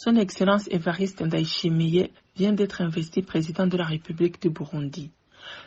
Son Excellence Évariste Ndayishimiye vient d'être investi président de la République du Burundi.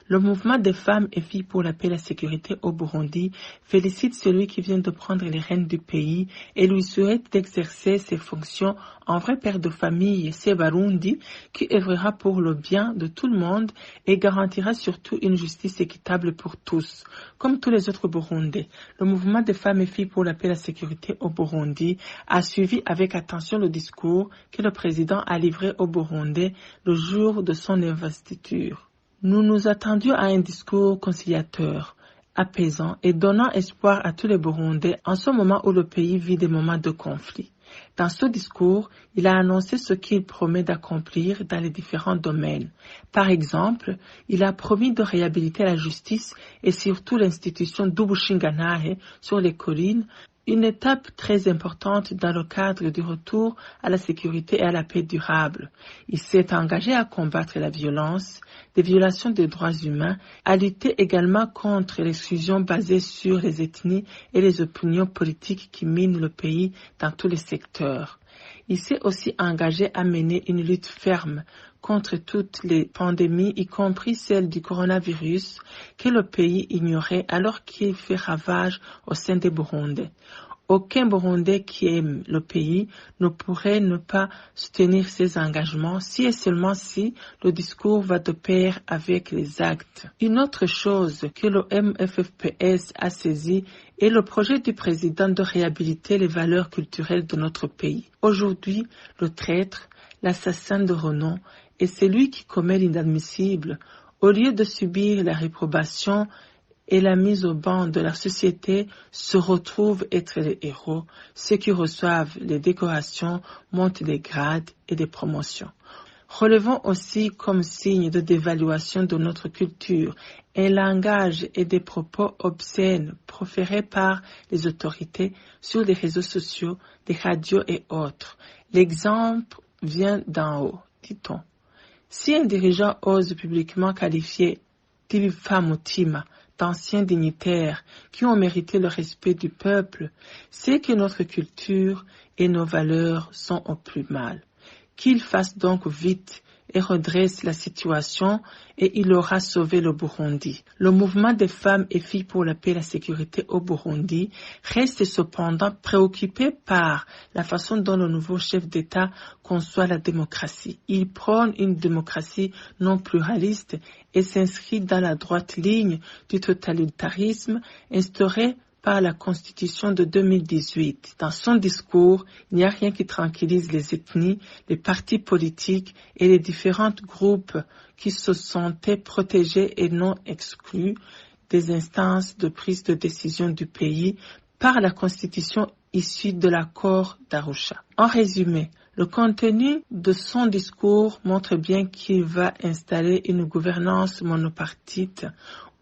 Le mouvement des femmes et filles pour la paix et la sécurité au Burundi félicite celui qui vient de prendre les rênes du pays et lui souhaite d'exercer ses fonctions en vrai père de famille Sebarundi qui œuvrera pour le bien de tout le monde et garantira surtout une justice équitable pour tous. Comme tous les autres Burundais, le mouvement des femmes et filles pour la paix et la sécurité au Burundi a suivi avec attention le discours que le président a livré aux Burundais le jour de son investiture. Nous nous attendions à un discours conciliateur, apaisant et donnant espoir à tous les Burundais en ce moment où le pays vit des moments de conflit. Dans ce discours, il a annoncé ce qu'il promet d'accomplir dans les différents domaines. Par exemple, il a promis de réhabiliter la justice et surtout l'institution d'Ubushinganahe sur les collines, une étape très importante dans le cadre du retour à la sécurité et à la paix durable. Il s'est engagé à combattre la violence, les violations des droits humains, à lutter également contre l'exclusion basée sur les ethnies et les opinions politiques qui minent le pays dans tous les secteurs. Il s'est aussi engagé à mener une lutte ferme contre toutes les pandémies, y compris celle du coronavirus, que le pays ignorait alors qu'il fait ravage au sein des Burundais. Aucun Burundais qui aime le pays ne pourrait ne pas soutenir ces engagements si et seulement si le discours va de pair avec les actes. Une autre chose que le MFFPS a saisi est le projet du président de réhabiliter les valeurs culturelles de notre pays. Aujourd'hui, le traître, l'assassin de renom et celui qui commet l'inadmissible, au lieu de subir la réprobation et la mise au banc de la société, se retrouvent être les héros, ceux qui reçoivent les décorations, montent des grades et des promotions. Relevons aussi comme signe de dévaluation de notre culture un langage et des propos obscènes proférés par les autorités sur les réseaux sociaux, des radios et autres. L'exemple vient d'en haut, dit-on. Si un dirigeant ose publiquement qualifier Tibifamutima d'anciens dignitaires qui ont mérité le respect du peuple, c'est que notre culture et nos valeurs sont au plus mal. Qu'il fasse donc vite et redresse la situation et il aura sauvé le Burundi. Le mouvement des femmes et filles pour la paix et la sécurité au Burundi reste cependant préoccupé par la façon dont le nouveau chef d'État conçoit la démocratie. Il prône une démocratie non pluraliste et s'inscrit dans la droite ligne du totalitarisme instauré par la Constitution de 2018. Dans son discours, il n'y a rien qui tranquillise les ethnies, les partis politiques et les différents groupes qui se sentaient protégés et non exclus des instances de prise de décision du pays par la Constitution issue de l'accord d'Arusha. En résumé, le contenu de son discours montre bien qu'il va installer une gouvernance monopartite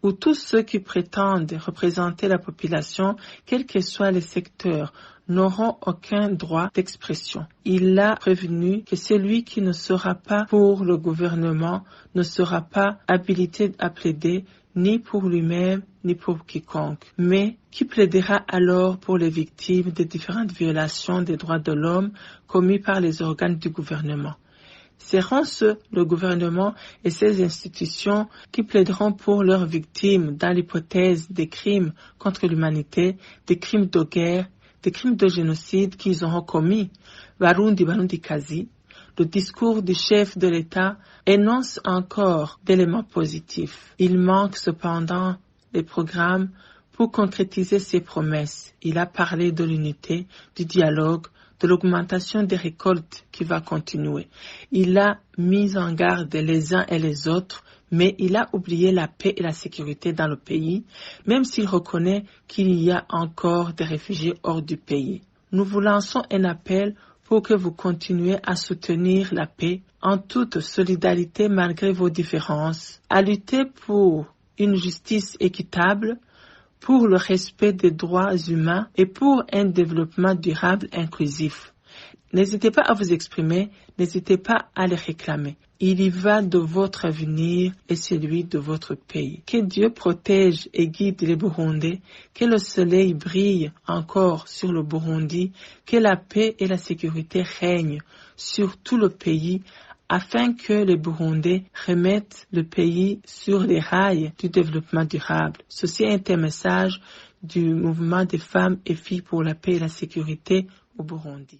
où tous ceux qui prétendent représenter la population, quels que soient les secteurs, n'auront aucun droit d'expression. Il a prévenu que celui qui ne sera pas pour le gouvernement ne sera pas habilité à plaider ni pour lui-même ni pour quiconque, mais qui plaidera alors pour les victimes des différentes violations des droits de l'homme commises par les organes du gouvernement. Seront-ce le gouvernement et ses institutions qui plaideront pour leurs victimes dans l'hypothèse des crimes contre l'humanité, des crimes de guerre, des crimes de génocide qu'ils auront commis? Barundi Kazi, le discours du chef de l'État énonce encore d'éléments positifs. Il manque cependant des programmes pour concrétiser ses promesses. Il a parlé de l'unité, du dialogue, de l'augmentation des récoltes qui va continuer. Il a mis en garde les uns et les autres, mais il a oublié la paix et la sécurité dans le pays, même s'il reconnaît qu'il y a encore des réfugiés hors du pays. Nous vous lançons un appel pour que vous continuiez à soutenir la paix en toute solidarité malgré vos différences, à lutter pour une justice équitable, pour le respect des droits humains et pour un développement durable inclusif. N'hésitez pas à vous exprimer, n'hésitez pas à les réclamer. Il y va de votre avenir et celui de votre pays. Que Dieu protège et guide les Burundais, que le soleil brille encore sur le Burundi, que la paix et la sécurité règnent sur tout le pays, afin que les Burundais remettent le pays sur les rails du développement durable. Ceci est un message du mouvement des femmes et filles pour la paix et la sécurité au Burundi.